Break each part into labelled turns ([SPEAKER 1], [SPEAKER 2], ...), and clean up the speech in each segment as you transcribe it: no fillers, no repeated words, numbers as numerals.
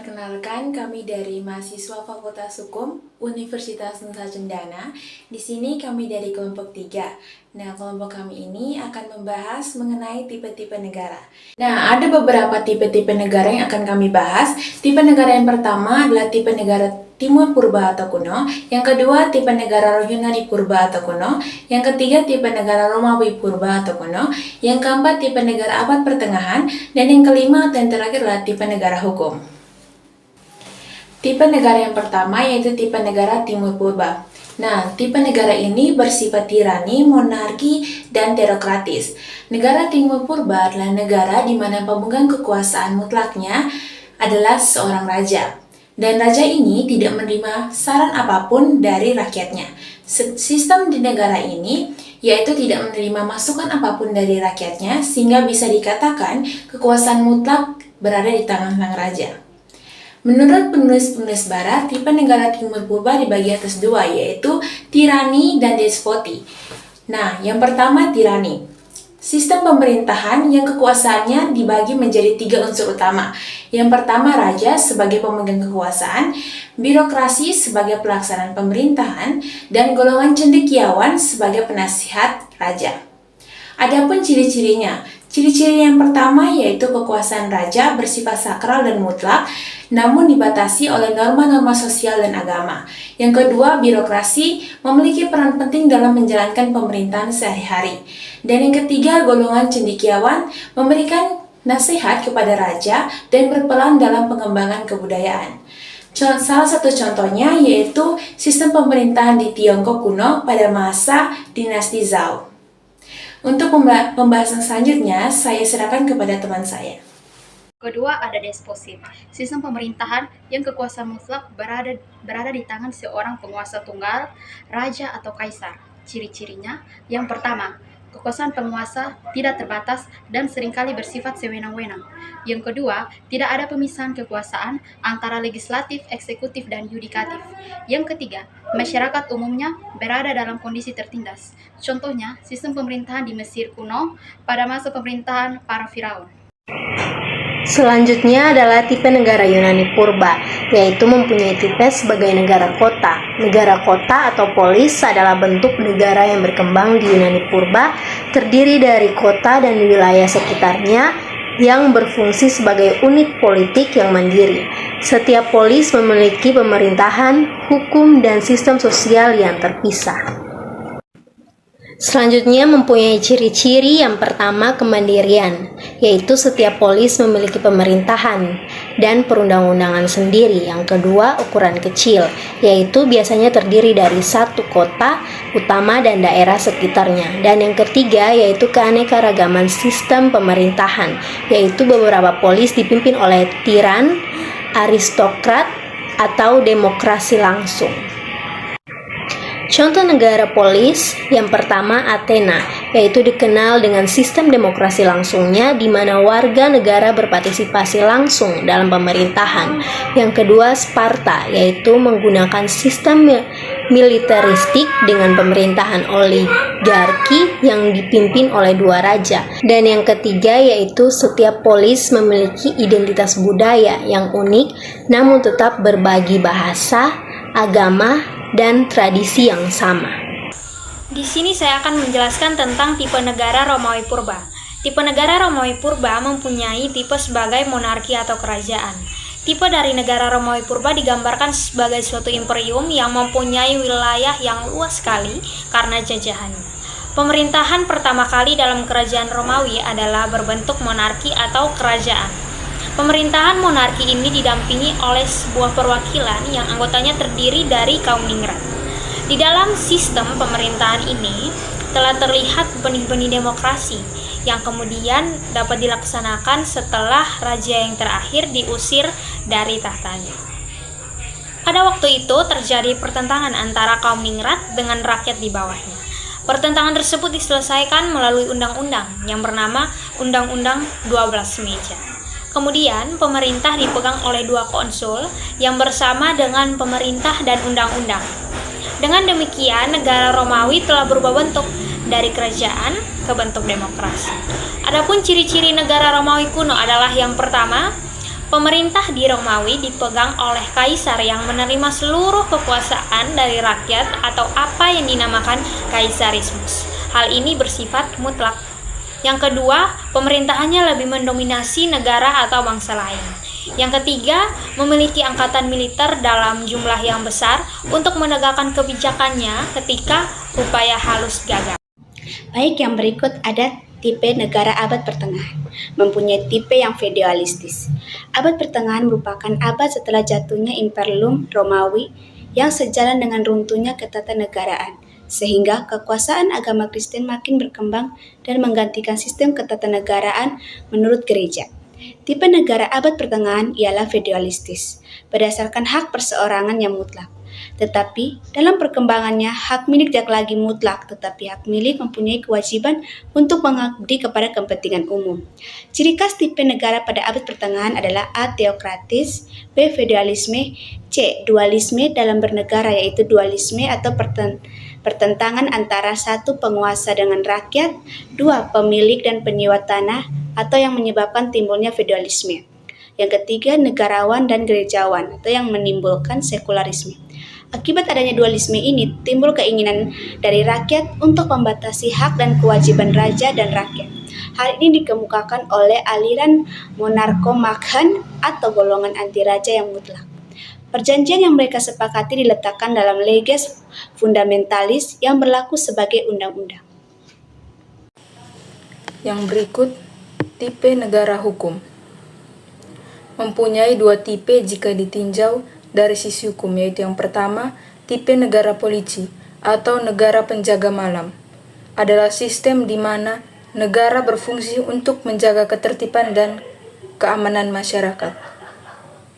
[SPEAKER 1] Perkenalkan, kami dari mahasiswa Fakultas Hukum Universitas Nusa Cendana. Di sini kami dari kelompok 3. Nah, kelompok kami ini akan membahas mengenai tipe-tipe negara. Nah, ada beberapa tipe-tipe negara yang akan kami bahas. Tipe negara yang pertama adalah tipe negara Timur Purba atau kuno. Yang kedua, tipe negara Yunani Purba atau kuno. Yang ketiga, tipe negara Romawi Purba atau kuno. Yang keempat, tipe negara Abad Pertengahan. Dan yang kelima atau yang terakhir adalah tipe negara hukum. Tipe negara yang pertama yaitu tipe negara Timur Purba. Nah, tipe negara ini bersifat tirani, monarki, dan teokratis. Negara Timur Purba adalah negara di mana pemegang kekuasaan mutlaknya adalah seorang raja. Dan raja ini tidak menerima saran apapun dari rakyatnya. Sistem di negara ini yaitu tidak menerima masukan apapun dari rakyatnya, sehingga bisa dikatakan kekuasaan mutlak berada di tangan sang raja. Menurut penulis-penulis barat, tipe negara Timur Purba dibagi atas dua, yaitu tirani dan despoti. Nah, yang pertama tirani. Sistem pemerintahan yang kekuasaannya dibagi menjadi 3 unsur utama. Yang pertama raja sebagai pemegang kekuasaan, birokrasi sebagai pelaksanaan pemerintahan, dan golongan cendekiawan sebagai penasihat raja. Adapun ciri-cirinya. Ciri-ciri yang pertama yaitu kekuasaan raja bersifat sakral dan mutlak, namun dibatasi oleh norma-norma sosial dan agama. Yang kedua, birokrasi memiliki peran penting dalam menjalankan pemerintahan sehari-hari. Dan yang ketiga, golongan cendekiawan memberikan nasihat kepada raja dan berperan dalam pengembangan kebudayaan. Salah satu contohnya yaitu sistem pemerintahan di Tiongkok kuno pada masa dinasti Zhou. Untuk pembahasan selanjutnya, saya serahkan kepada teman saya.
[SPEAKER 2] Kedua, ada desposi, sistem pemerintahan yang kekuasaan mutlak berada di tangan seorang penguasa tunggal, raja atau kaisar. Ciri-cirinya, yang pertama, kekuasaan penguasa tidak terbatas dan seringkali bersifat sewenang-wenang. Yang kedua, tidak ada pemisahan kekuasaan antara legislatif, eksekutif, dan yudikatif. Yang ketiga, masyarakat umumnya berada dalam kondisi tertindas. Contohnya, sistem pemerintahan di Mesir kuno pada masa pemerintahan para Firaun.
[SPEAKER 3] Selanjutnya adalah tipe negara Yunani Purba, yaitu mempunyai tipe sebagai negara kota. Negara kota atau polis adalah bentuk negara yang berkembang di Yunani Purba, terdiri dari kota dan wilayah sekitarnya yang berfungsi sebagai unit politik yang mandiri. Setiap polis memiliki pemerintahan, hukum, dan sistem sosial yang terpisah. Selanjutnya mempunyai ciri-ciri. Yang pertama, kemandirian, yaitu setiap polis memiliki pemerintahan dan perundang-undangan sendiri. Yang kedua, ukuran kecil, yaitu biasanya terdiri dari satu kota utama dan daerah sekitarnya. Dan yang ketiga, yaitu keanekaragaman sistem pemerintahan, yaitu beberapa polis dipimpin oleh tiran, aristokrat, atau demokrasi langsung. Contoh negara polis yang pertama Athena, yaitu dikenal dengan sistem demokrasi langsungnya di mana warga negara berpartisipasi langsung dalam pemerintahan. Yang kedua Sparta, yaitu menggunakan sistem militeristik dengan pemerintahan oligarki yang dipimpin oleh 2 raja. Dan yang ketiga yaitu setiap polis memiliki identitas budaya yang unik namun tetap berbagi bahasa, agama, dan tradisi yang sama.
[SPEAKER 4] Di sini saya akan menjelaskan tentang tipe negara Romawi Purba. Tipe negara Romawi Purba mempunyai tipe sebagai monarki atau kerajaan. Tipe dari negara Romawi Purba digambarkan sebagai suatu imperium yang mempunyai wilayah yang luas sekali karena jajahannya. Pemerintahan pertama kali dalam kerajaan Romawi adalah berbentuk monarki atau kerajaan. Pemerintahan monarki ini didampingi oleh sebuah perwakilan yang anggotanya terdiri dari kaum ningrat. Di dalam sistem pemerintahan ini telah terlihat benih-benih demokrasi yang kemudian dapat dilaksanakan setelah raja yang terakhir diusir dari tahtanya. Pada waktu itu terjadi pertentangan antara kaum ningrat dengan rakyat di bawahnya. Pertentangan tersebut diselesaikan melalui undang-undang yang bernama Undang-Undang 12 Meja. Kemudian pemerintah dipegang oleh 2 konsul yang bersama dengan pemerintah dan undang-undang. Dengan demikian, negara Romawi telah berubah bentuk dari kerajaan ke bentuk demokrasi. Adapun ciri-ciri negara Romawi kuno adalah yang pertama, Pemerintah di Romawi dipegang oleh kaisar yang menerima seluruh kekuasaan dari rakyat atau apa yang dinamakan kaisarismus. Hal ini bersifat mutlak. Yang kedua, pemerintahannya lebih mendominasi negara atau bangsa lain. Yang ketiga, memiliki angkatan militer dalam jumlah yang besar untuk menegakkan kebijakannya ketika upaya halus gagal.
[SPEAKER 5] Baik, yang berikut ada tipe negara abad pertengahan, mempunyai tipe yang feodalistis. Abad pertengahan merupakan abad setelah jatuhnya Imperium Romawi yang sejalan dengan runtuhnya ketatanegaraan, sehingga kekuasaan agama Kristen makin berkembang dan menggantikan sistem ketatanegaraan menurut gereja. Tipe negara abad pertengahan ialah feodalistis, berdasarkan hak perseorangan yang mutlak. Tetapi dalam perkembangannya, hak milik tidak lagi mutlak, tetapi hak milik mempunyai kewajiban untuk mengabdi kepada kepentingan umum. Ciri khas tipe negara pada abad pertengahan adalah A. Teokratis, B. Feodalisme, C. Dualisme dalam bernegara, yaitu dualisme atau pertentangan antara satu penguasa dengan rakyat, dua pemilik dan penyewa tanah, atau yang menyebabkan timbulnya feodalisme. Yang ketiga, negarawan dan gerejawan, atau yang menimbulkan sekularisme. Akibat adanya dualisme ini, timbul keinginan dari rakyat untuk membatasi hak dan kewajiban raja dan rakyat. Hal ini dikemukakan oleh aliran monarkomaghan atau golongan anti raja yang mutlak. Perjanjian yang mereka sepakati diletakkan dalam leges fundamentalis yang berlaku sebagai undang-undang.
[SPEAKER 1] Yang berikut, tipe negara hukum. Mempunyai dua tipe jika ditinjau dari sisi hukum, yaitu yang pertama, tipe negara polisi atau negara penjaga malam. Adalah sistem di mana negara berfungsi untuk menjaga ketertiban dan keamanan masyarakat.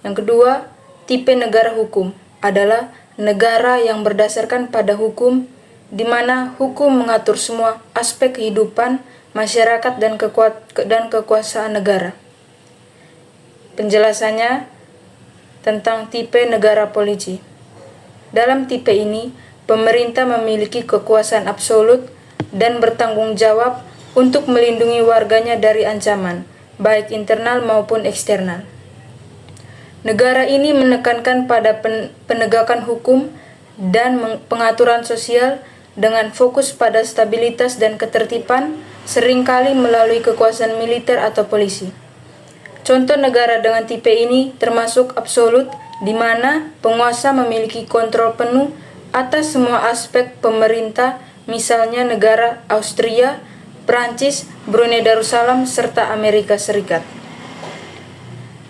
[SPEAKER 1] Yang kedua, tipe negara hukum adalah negara yang berdasarkan pada hukum, di mana hukum mengatur semua aspek kehidupan masyarakat dan kekuasaan negara. Penjelasannya tentang tipe negara polisi. Dalam tipe ini, pemerintah memiliki kekuasaan absolut dan bertanggung jawab untuk melindungi warganya dari ancaman, baik internal maupun eksternal. Negara ini menekankan pada penegakan hukum dan pengaturan sosial dengan fokus pada stabilitas dan ketertiban, seringkali melalui kekuasaan militer atau polisi. Contoh negara dengan tipe ini termasuk absolut, di mana penguasa memiliki kontrol penuh atas semua aspek pemerintah, misalnya negara Austria, Prancis, Brunei Darussalam, serta Amerika Serikat.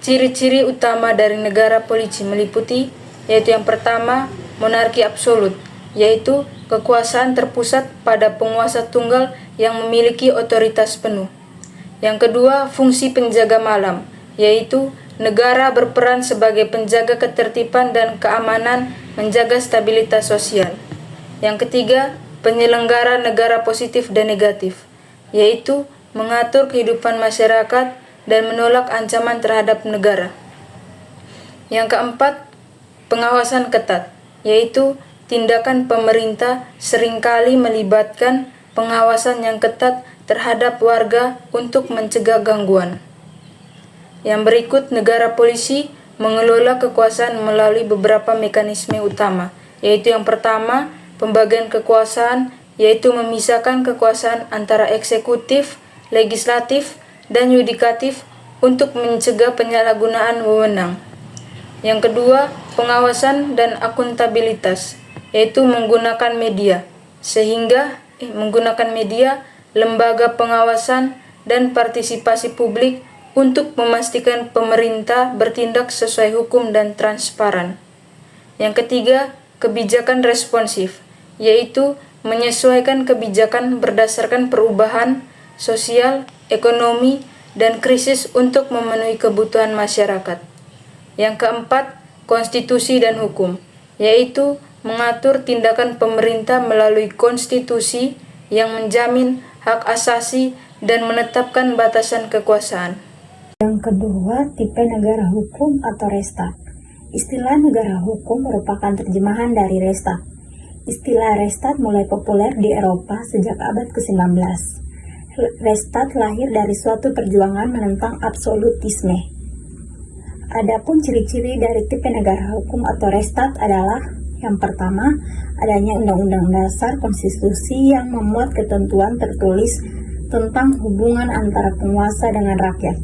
[SPEAKER 1] Ciri-ciri utama dari negara polisi meliputi, yaitu yang pertama, monarki absolut, yaitu kekuasaan terpusat pada penguasa tunggal yang memiliki otoritas penuh. Yang kedua, fungsi penjaga malam, yaitu negara berperan sebagai penjaga ketertiban dan keamanan, menjaga stabilitas sosial. Yang ketiga, penyelenggara negara positif dan negatif, yaitu mengatur kehidupan masyarakat dan menolak ancaman terhadap negara. Yang keempat, pengawasan ketat, yaitu tindakan pemerintah seringkali melibatkan pengawasan yang ketat terhadap warga untuk mencegah gangguan. Yang berikut, negara polisi mengelola kekuasaan melalui beberapa mekanisme utama, yaitu yang pertama, pembagian kekuasaan, yaitu memisahkan kekuasaan antara eksekutif, legislatif, dan yudikatif untuk mencegah penyalahgunaan wewenang. Yang kedua, pengawasan dan akuntabilitas, yaitu menggunakan media, lembaga pengawasan, dan partisipasi publik untuk memastikan pemerintah bertindak sesuai hukum dan transparan. Yang ketiga, kebijakan responsif, yaitu menyesuaikan kebijakan berdasarkan perubahan sosial, ekonomi, dan krisis untuk memenuhi kebutuhan masyarakat. Yang keempat, konstitusi dan hukum, yaitu mengatur tindakan pemerintah melalui konstitusi yang menjamin hak asasi dan menetapkan batasan kekuasaan.
[SPEAKER 6] Yang kedua, tipe negara hukum atau Restat. Istilah negara hukum merupakan terjemahan dari Restat. Istilah Restat mulai populer di Eropa sejak abad ke-19. Restat lahir dari suatu perjuangan menentang absolutisme. Adapun ciri-ciri dari tipe negara hukum atau Restat adalah yang pertama, adanya Undang-Undang Dasar Konstitusi yang memuat ketentuan tertulis tentang hubungan antara penguasa dengan rakyat.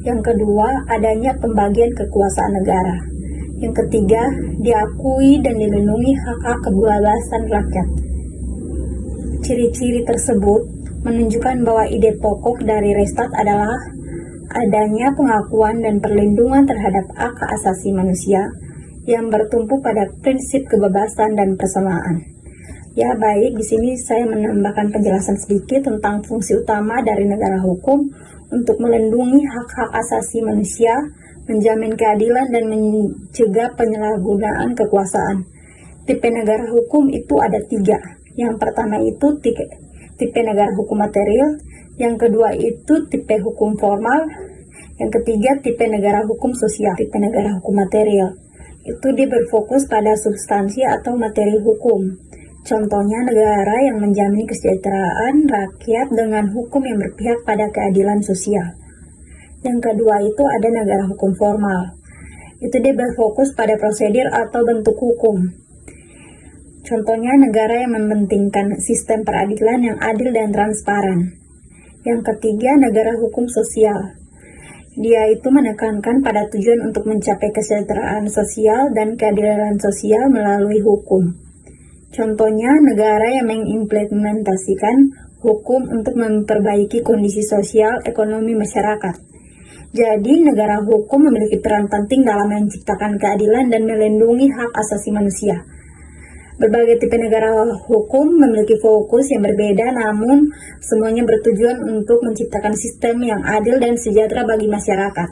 [SPEAKER 6] Yang kedua, adanya pembagian kekuasaan negara. Yang ketiga, diakui dan dilindungi hak-hak kebebasan rakyat. Ciri-ciri tersebut menunjukkan bahwa ide pokok dari Restat adalah adanya pengakuan dan perlindungan terhadap hak asasi manusia yang bertumpu pada prinsip kebebasan dan persamaan. Ya baik, di sini saya menambahkan penjelasan sedikit tentang fungsi utama dari negara hukum untuk melindungi hak-hak asasi manusia, menjamin keadilan dan mencegah penyalahgunaan kekuasaan. Tipe negara hukum itu ada 3. Yang pertama itu tipe negara hukum material, yang kedua itu tipe hukum formal, yang ketiga tipe negara hukum sosial. Tipe negara hukum material itu dia berfokus pada substansi atau materi hukum. Contohnya negara yang menjamin kesejahteraan rakyat dengan hukum yang berpihak pada keadilan sosial. Yang kedua itu ada negara hukum formal. Itu dia berfokus pada prosedur atau bentuk hukum. Contohnya negara yang mementingkan sistem peradilan yang adil dan transparan. Yang ketiga, negara hukum sosial. Dia itu menekankan pada tujuan untuk mencapai kesejahteraan sosial dan keadilan sosial melalui hukum. Contohnya, negara yang mengimplementasikan hukum untuk memperbaiki kondisi sosial ekonomi masyarakat. Jadi, negara hukum memiliki peran penting dalam menciptakan keadilan dan melindungi hak asasi manusia. Berbagai tipe negara hukum memiliki fokus yang berbeda, namun semuanya bertujuan untuk menciptakan sistem yang adil dan sejahtera bagi masyarakat.